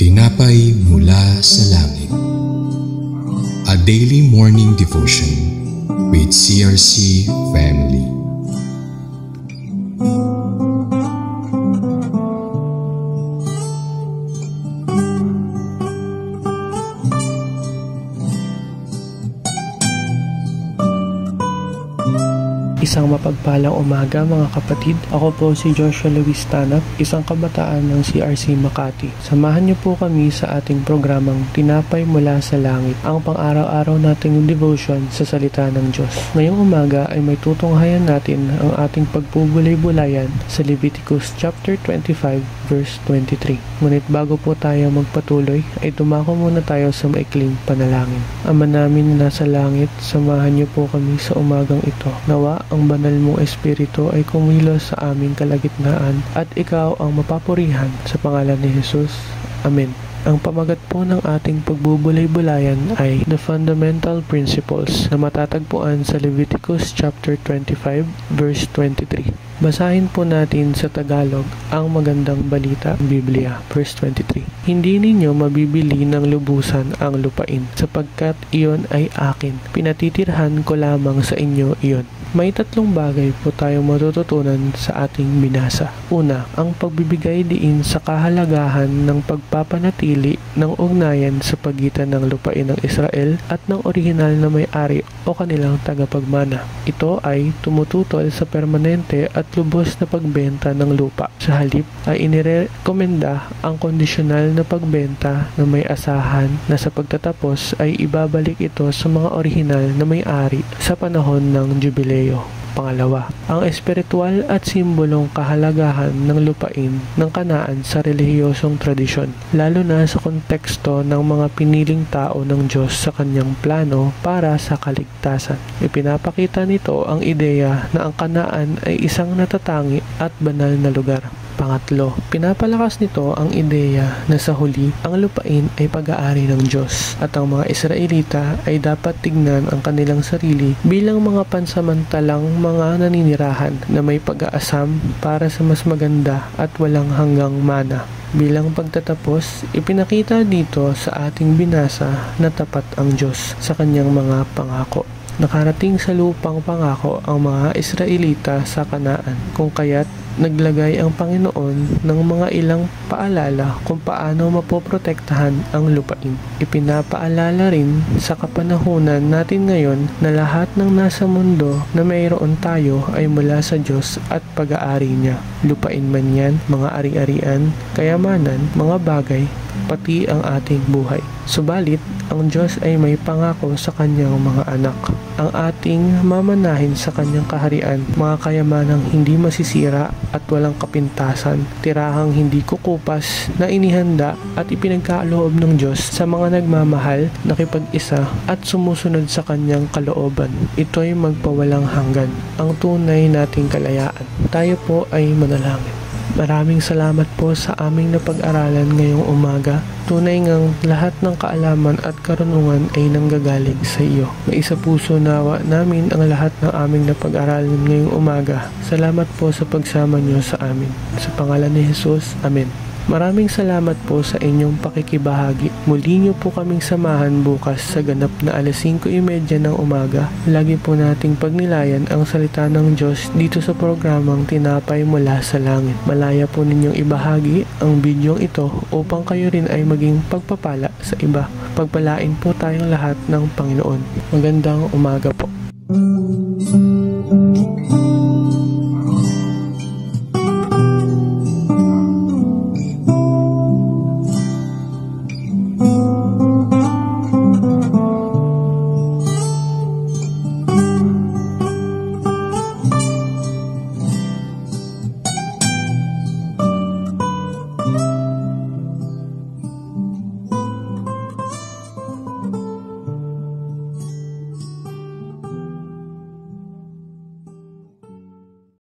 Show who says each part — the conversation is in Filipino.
Speaker 1: Tinapay mula sa langit. A daily morning devotion with CRC Family.
Speaker 2: Isang mapagpalang umaga mga kapatid. Ako po si Joshua Luis Tanap, isang kabataan ng CRC Makati. Samahan niyo po kami sa ating programang Tinapay Mula sa Langit, ang pang-araw-araw nating devotion sa salita ng Diyos. Ngayong umaga ay may tutunghayan natin ang ating pagpubulay-bulayan sa Leviticus chapter 25 verse 23. Ngunit bago po tayo magpatuloy, ay dumako muna tayo sa maikling panalangin. Ama namin na nasa langit, samahan niyo po kami sa umagang ito. Nawa ang banal mong espiritu ay kumilos sa aming kalagitnaan at ikaw ang mapapurihan sa pangalan ni Jesus. Amen. Ang pamagat po ng ating pagbubulay-bulayan ay The Fundamental Principles na matatagpuan sa Leviticus chapter 25 verse 23. Basahin po natin sa Tagalog ang magandang balita ng Biblia, verse 23. Hindi ninyo mabibili ng lubusan ang lupain, sapagkat iyon ay akin. Pinatitirhan ko lamang sa inyo iyon. May tatlong bagay po tayong matututunan sa ating binasa. Una, ang pagbibigay diin sa kahalagahan ng pagpapanatili ng ugnayan sa pagitan ng lupain ng Israel at ng orihinal na may-ari o kanilang tagapagmana. Ito ay tumututol sa permanente at lubos na pagbenta ng lupa. Sa halip ay inirekomenda ang kondisyonal na pagbenta na may asahan na sa pagtatapos ay ibabalik ito sa mga orihinal na may-ari sa panahon ng jubileo. Pangalawa, ang espiritual at simbolong kahalagahan ng lupain ng Kanaan sa relihiyosong tradisyon, lalo na sa konteksto ng mga piniling tao ng Diyos sa kanyang plano para sa kaligtasan. Ipinapakita nito ang ideya na ang Kanaan ay isang natatangi at banal na lugar. Pangatlo, pinapalakas nito ang ideya na sa huli, ang lupain ay pag-aari ng Diyos at ang mga Israelita ay dapat tignan ang kanilang sarili bilang mga pansamantalang mga naninirahan na may pag-aasam para sa mas maganda at walang hanggang mana. Bilang pagtatapos, ipinakita dito sa ating binasa na tapat ang Diyos sa kanyang mga pangako. Nakarating sa lupang pangako ang mga Israelita sa Kanaan, kung kaya't naglagay ang Panginoon ng mga ilang paalala kung paano mapoprotektahan ang lupain. Ipinapaalala rin sa kapanahunan natin ngayon na lahat ng nasa mundo na mayroon tayo ay mula sa Diyos at pag-aari niya. Lupain man yan, mga ari-arian, kayamanan, mga bagay, pati ang ating buhay. Subalit, ang Diyos ay may pangako sa kanyang mga anak. Ang ating mamanahin sa kanyang kaharian, mga kayamanang hindi masisira at walang kapintasan, tirahang hindi kukupas na inihanda at ipinagkaloob ng Diyos sa mga nagmamahal, nakipag-isa at sumusunod sa kanyang kalooban. Ito'y magpawalang hanggan, ang tunay nating kalayaan. Tayo po ay manalangin. Maraming salamat po sa aming napag-aralan ngayong umaga. Tunay ngang lahat ng kaalaman at karunungan ay nanggagaling sa iyo. Maisa puso nawa namin ang lahat ng aming napag-aralan ngayong umaga. Salamat po sa pagsama niyo sa amin. Sa pangalan ni Jesus, Amen. Maraming salamat po sa inyong pakikibahagi. Muli niyo po kaming samahan bukas sa ganap na alas 5:30 ng umaga. Lagi po nating pagnilayan ang salita ng Diyos dito sa programang Tinapay Mula sa Langit. Malaya po ninyong ibahagi ang bidyong ito upang kayo rin ay maging pagpapala sa iba. Pagpalain po tayong lahat ng Panginoon. Magandang umaga po.